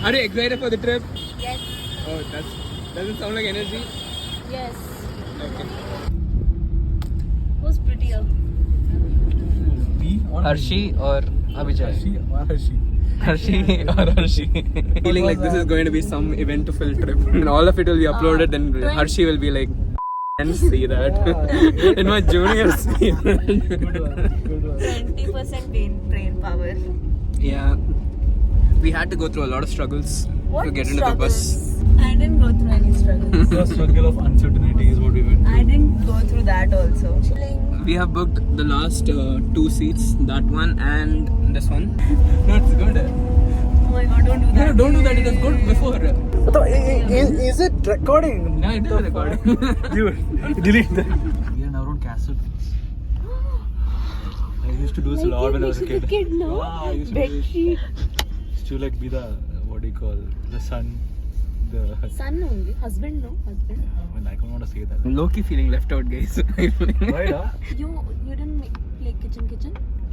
Are you excited for the trip? Yes. Oh, doesn't sound like energy. Yes. Okay. Who's prettier? Me or Hershey or Abhijay? Hershey or Hershey? Hershey or Hershey? Feeling like this is going to be some event-filled trip. And all of it will be uploaded, then Hershey will be like, and see that. In my junior scene. 20% brain power. Yeah. We had to go through a lot of struggles to get into the bus. I didn't go through any struggles. The struggle of uncertainty is what we went through. I didn't go through that also. We have booked the last 2 seats, that one and this one. No, it's good. Oh my god, don't do that. No, don't do that. It was good before. Is it recording? No, it is recording. Dude, delete that. We are now on cassette. I used to do this a lot when I was a kid. No. I used to Bed sheet. used to like be the, what do you call, the son. The Son only. Husband, no? Husband. when I don't want to say that. Low-key feeling left out, guys. Right, huh? You didn't play kitchen?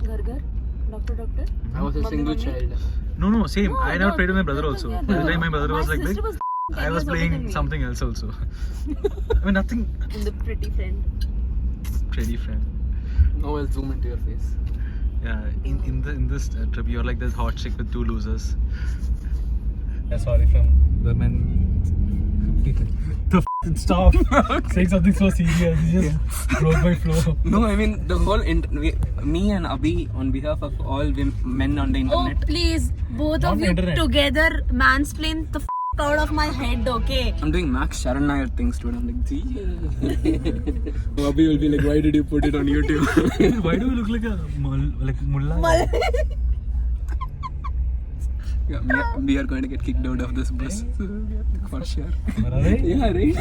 Ghar? Doctor? I was a Mummy, single mummy? child. No, same. No, I never no, played with my brother no, also. no, By the no. time my brother was like big, sister was I was 10 years older than playing me. something else also. I mean, nothing. I'm the pretty friend. Pretty friend. Now I'll zoom into your face. Yeah, in this trip, you're like this hot chick with 2 losers. Yeah, sorry from the men. Stop saying something so serious. You just broke my flow. No, I mean the whole me and Abhi on behalf of all men on the Oh, internet. please. Both Not of you internet. together mansplain the out of my head, okay? I'm doing Max Sharan Nair things today. I'm like, gee. Abhi will be like, why did you put it on YouTube? Why do we look like a mullah? Yeah, we are going to get kicked out of this bus for sure. Right? Yeah, right.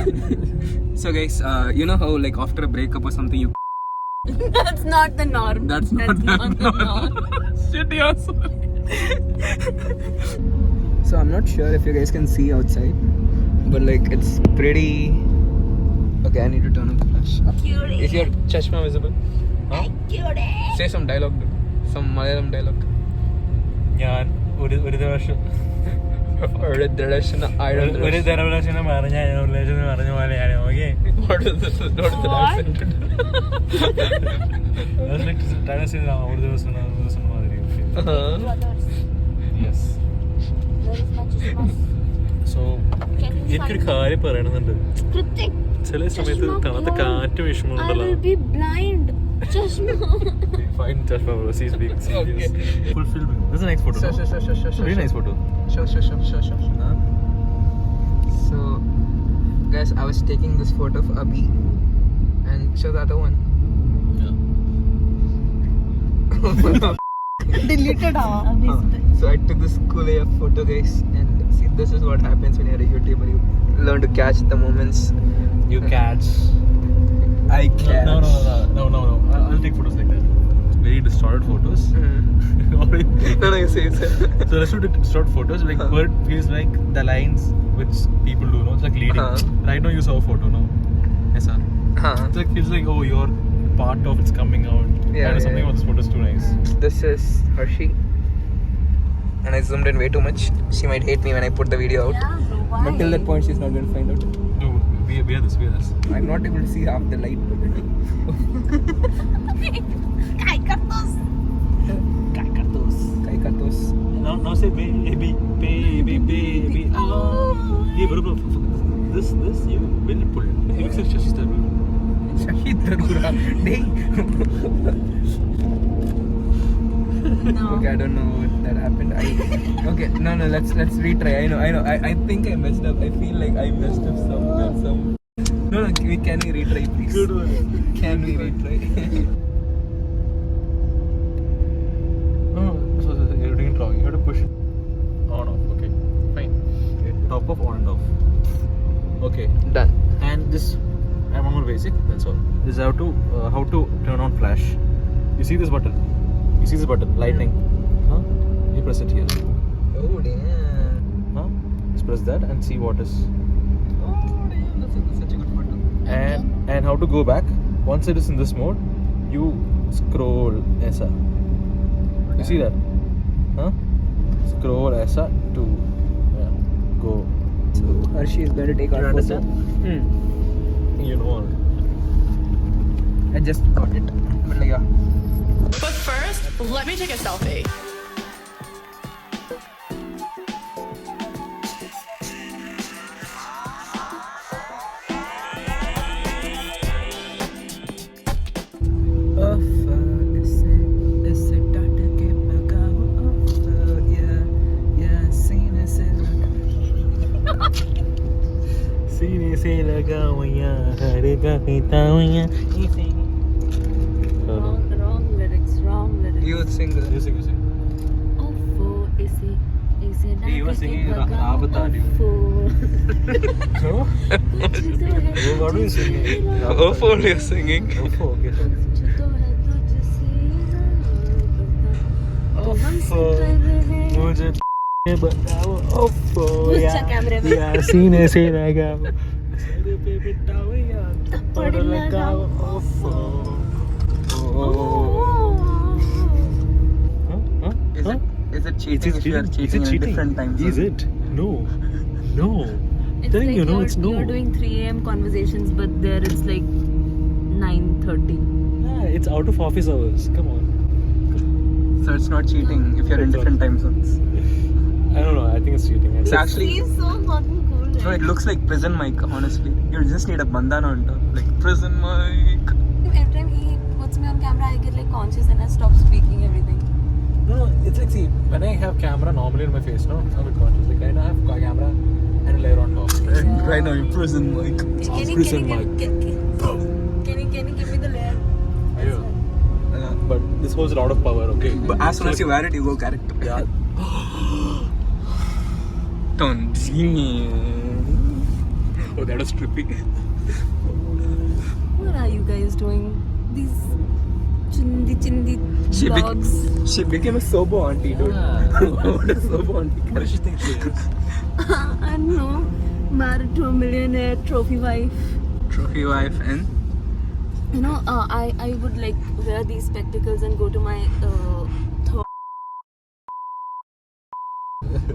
So guys, you know how like after a breakup or something you That's not the norm. that's not the the norm. Shit, yeah. So I'm not sure if you guys can see outside, but like it's pretty. Okay, I need to turn on the flash. Is your chashma visible? Huh? Say some dialogue, some Malayalam dialogue. ഞാൻ ഒരു ദിവസം Or the direction I don't know. ഒരു തരവലക്ഷണം പറഞ്ഞ പറഞ്ഞ പോലെയാണ് okay What is this? What is the accent? ഒരു ദിവസം മാതിരി യെസ് സോ എനിക്കൊരു കാര്യം പറയണമെന്നുണ്ട് ചില സമയത്ത് തണുത്ത കാറ്റ് വിഷമമുണ്ടല്ലോ Fine, Chashma bro. He's being serious. Full filming. This is a nice photo. Sure. Very nice photo. Sure. So, guys, I was taking this photo of Abhi and show the other one. Deleted So I took this cool AF photo, guys, and see, this is what happens when you're a YouTuber. You learn to catch the moments. You catch. I catch. No. I'll take photos like that. Very distorted photos. No, you say. So let's do distorted photos. Like word feels like the lines which people do. No, it's like leading. Right now you saw a photo. No, yes sir. It's like feels like you're part of it's coming out. Yeah, And something yeah. about this photo is too nice. This is Hershey, and I zoomed in way too much. She might hate me when I put the video out. But till that point, she's not going to find out. No, we are this. I'm not able to see half the light. Kai Katos. Now say baby. Oh. Hey bro. This you will pull. It looks like Shashi Tharoor. Shahid Tharoor. Hey. No. Okay, I don't know what that happened. Okay, no, let's retry. I know. I think I messed up. I feel like I messed up some. No, can we retry, please? Good one. Can we retry? So you're doing it wrong. You have to push on off. Okay, fine. Top off, on and off. Okay. Done. And this, and one more basic. That's all. This is how to turn on flash. You see this button? Lightning. Huh? You press it here. Oh damn. Huh? Just press that and see what is. Oh damn. That's such a good photo. And how to go back. Once it is in this mode, you scroll ऐसा. You see that? Huh? Scroll ऐसा to Arshi is going to take You our photo. understand? You know. I just got it. But like, yeah. But first, let me take a selfie. सीने से लगा हुआ हर कहता हुआ Wrong lyrics, wrong lyrics. You sing the You sing. इसे You were singing डांट के Rabata, dude. भगाओ, No? कुछ तो है What are you singing? Oh, for you're singing. Oh, okay. कुछ तो है तुझसे तो हमसे कर रहे मुझे बताओ ओफो अच्छा कैमरे में यार सीने से लगाओ सर पे बिठाओ यार थप्पड़ लगाओ ओफो Is it cheating if you are cheating in different time Is zone? it? No. It's Telling like you, no, you're, it's no. you're doing 3 a.m. conversations, but there it's like 9:30. Yeah, it's out of office hours. Come on. So it's not cheating if you're in It's different time zones. I don't know. I think it's cheating. It's actually He's so fucking cool. no, it looks like prison mic. Honestly, you just need a bandana on top, like prison mic. Every time he puts me on camera, I get like conscious and I stop speaking everything. No, it's like, see, when I have camera normally on my face, no, I'm a bit conscious. Like, right now I have camera and a layer on top. Right now, you prison mic. Can you prison give me the layer? Yeah. But this holds a lot of power, okay? But as soon as you wear it, you go character. Yeah. Don't see me. Oh, that was trippy. What are you guys doing? These chindi She, vlogs. she became a sobo auntie, dude. Yeah. What a sobo auntie. What does she think she is? I don't know. Married to a millionaire, trophy wife. Trophy wife and You know, I would like wear these spectacles and go to my third.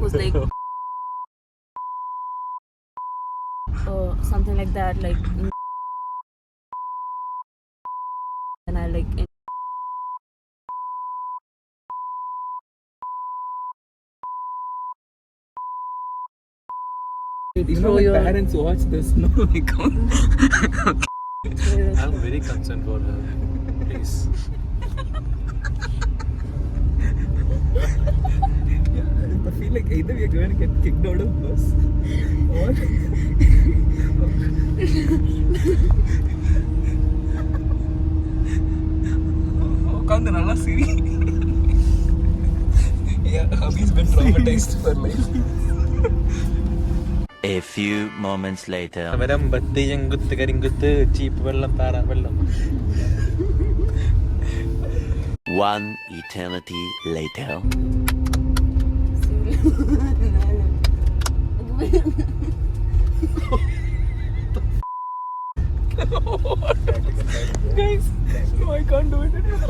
Was like something like that, like. And I like. you Throw know my your- parents watch this. No, like I'm very concerned for her. Please. yeah, I feel like either we are going to get kicked out of bus or உட்காந்து நல்லா சிரி. Yeah, hubby's been traumatized for life. A few moments later. Madam, batti janguttu karinguttu cheap vellam tara vellam. One eternity later. Guys, no, I can't do it anymore.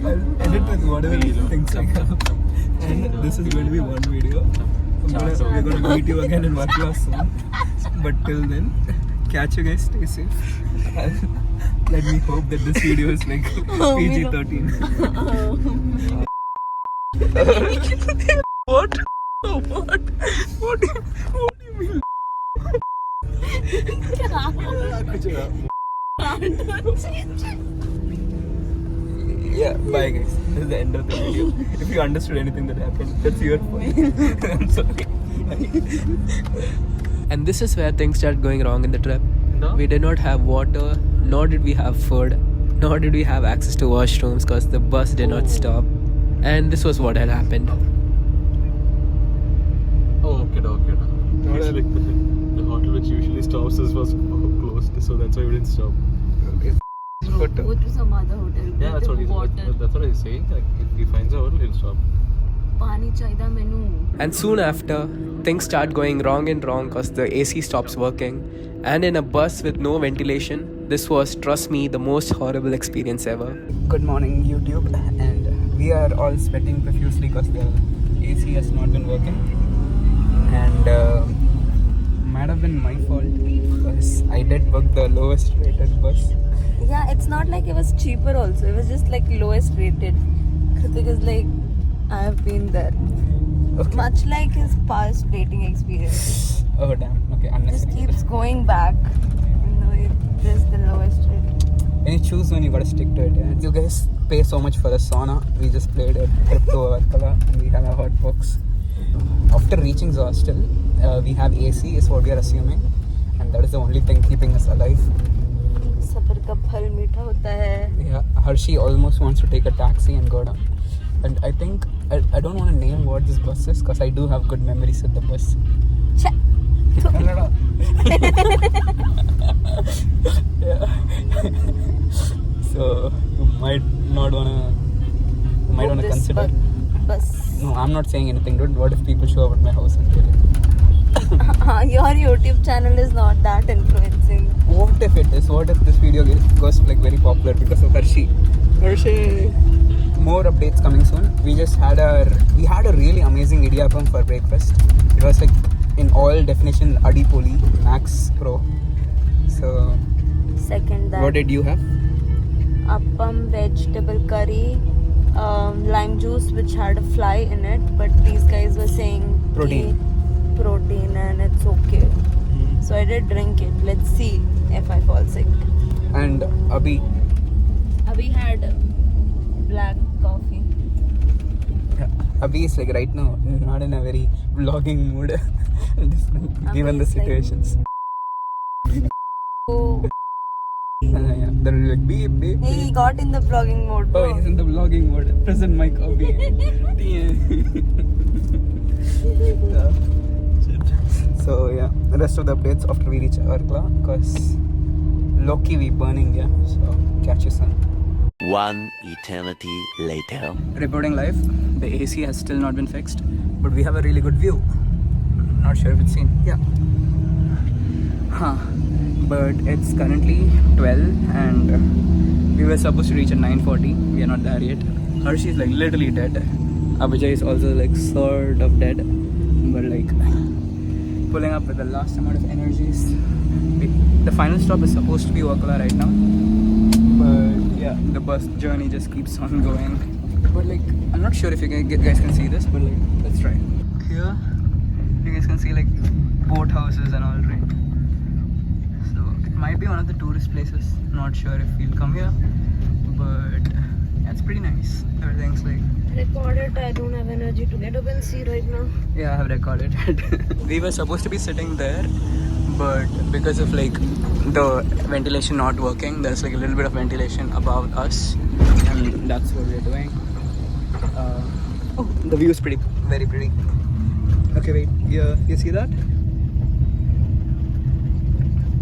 I'll edit with whatever things I have. And this is going to be one video. We're going to meet you again in Vatla soon. But till then, catch you guys, stay safe. Let me hope that this video is like PG-13. What? What? What do you mean? Yeah, bye guys. This is the end of the video. If you understood anything that happened, that's your fault. I'm sorry. And this is where things start going wrong in the trip. No? We did not have water, nor did we have food, nor did we have access to washrooms because the bus did not stop. And this was what had happened. Oh, okay. It's like the hotel which usually stops us was closed, so that's why we didn't stop. Go to some other hotel. Yeah, that's what he's saying. Like, if he finds a hotel, he'll stop. Pani chaida menu. And soon after, things start going wrong because the AC stops working. And in a bus with no ventilation, this was, trust me, the most horrible experience ever. Good morning, YouTube. And we are all sweating profusely because the AC has not been working, and might have been my fault because I did book the lowest rated bus. Yeah, it's not like it was cheaper also. It was just like lowest rated. Kritik is like, I have been there. Okay. Much like his past dating experience. Oh damn. Okay, Just unnecessary. keeps going back. Even though it is the lowest rated. When you choose one, you gotta stick to it. Yeah? You guys pay so much for a sauna. We just played a trip to Varkala and we have a hot box. After reaching the hostel, we have AC is what we are assuming, and that is the only thing keeping us alive. सबर का फल मीठा होता है. Yeah, Hershey almost wants to take a taxi and go down. And I think, I don't want to name what this bus is because I do have good memories with the bus. Cha. Yeah. So, you might not wanna Book this consider. Bus. No, I'm not saying anything, dude. What if people show up at my house and kill it? Your YouTube channel is not that influencing. What if it is? What if this video goes like very popular because of Hershey? Hershey. More updates coming soon. We had a really amazing idiyappam for breakfast. It was like in all definition Adipoli Max Pro. So Second that. what did you have? Appam, vegetable curry, lime juice which had a fly in it, but these guys were saying Protein. Protein and it's okay. So I did drink it. Let's see if I fall sick. And Abhi. We had black coffee. Abhi is like right now not in a very vlogging mood given the Abhi is like- situations. Oh, Yeah, they're like beep beep. he beep. got in the vlogging mode. Oh, he's in the vlogging mode. Present mic Abhi. Yeah. So yeah, the rest of the updates after we reach Arkla, because Loki we burning, yeah. So catch you soon. One eternity later. Reporting live. The AC has still not been fixed, but we have a really good view. Not sure if it's seen. Yeah. But it's currently 12 and we were supposed to reach at 9:40. We are not there yet. Hershey is like literally dead. Abhijay is also like sort of dead, but like pulling up with the last amount of energies. The final stop is supposed to be Varkala right now, but yeah, the bus journey just keeps on going. But like, I'm not sure if you guys can see this, but like, let's try. Here, you guys can see like boat houses and all, right? So it might be one of the tourist places. Not sure if we'll come here, but yeah, it's pretty nice. Everything's like. Record it. I don't have energy to get up and see right now. Yeah, I have recorded it. We were supposed to be sitting there, but because of like the ventilation not working, there's like a little bit of ventilation above us, and that's what we're doing. Oh, the view is very pretty. Okay, wait. Yeah, you see that?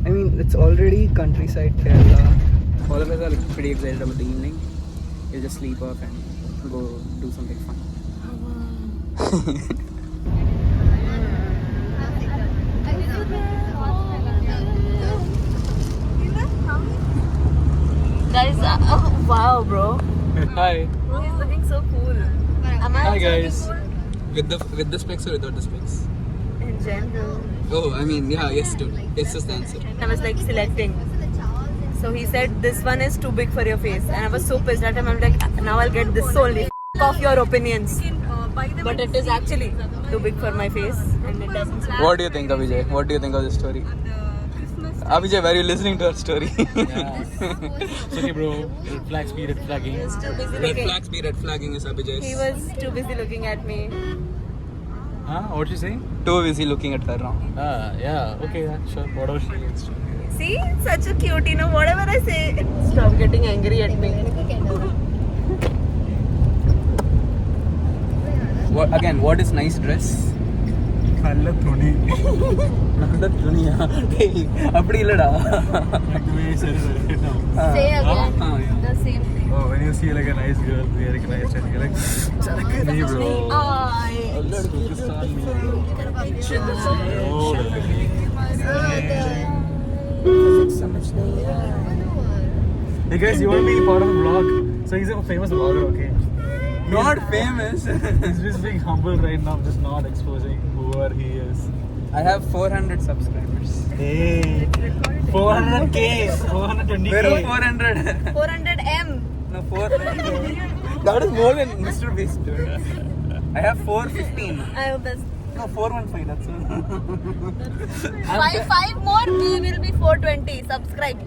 I mean, it's already countryside Kerala. All of us are like pretty excited about the evening. We'll just sleep off and go do something fun. Guys, oh, wow, bro. Hi. Bro, he's looking so cool. Am I Hi, looking guys. cool? With the specs or without the specs? In general. Oh, I mean, yeah, yes, dude. Yes is the answer. I was like selecting. So he said this one is too big for your face, and I was so pissed at him. I'm like, now I'll get this only. F off your opinions. But it is actually too big for my face, and it doesn't. What do you think, Abhijay? What do you think of this story? Abhijay, were you listening to our story? Yeah. It's okay, bro. Red flags be red flagging. He was too busy Red looking. flags be red flagging is Abhijay. He was too busy looking at me. Huh? What you saying? too busy looking at her now. Yeah. Okay, yeah, sure. Whatever she wants to. See, such a cute, you know, whatever I say. Stop getting angry at me. What is nice dress? Nalla thuni. நல்ல துணியா டேய் அப்படி இல்லடா Say again. yeah. The same thing. Oh, when you see like a nice girl wearing a nice dress, you're like, "Charakani, bro." Hey guys, you want to be part of a vlog? So he's a famous vlogger, okay? Not famous. He's just being humble right now, just not exposing whoever he is. I have 400 subscribers. Hey, 400k, 420k. Where are 400? 400M. No, 4. That is more than Mr. Beast, dude. I have 415. I hope that's No, 415. That's all. five more. We will be 420. Subscribe.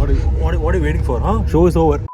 What are you waiting for, huh? Show is over.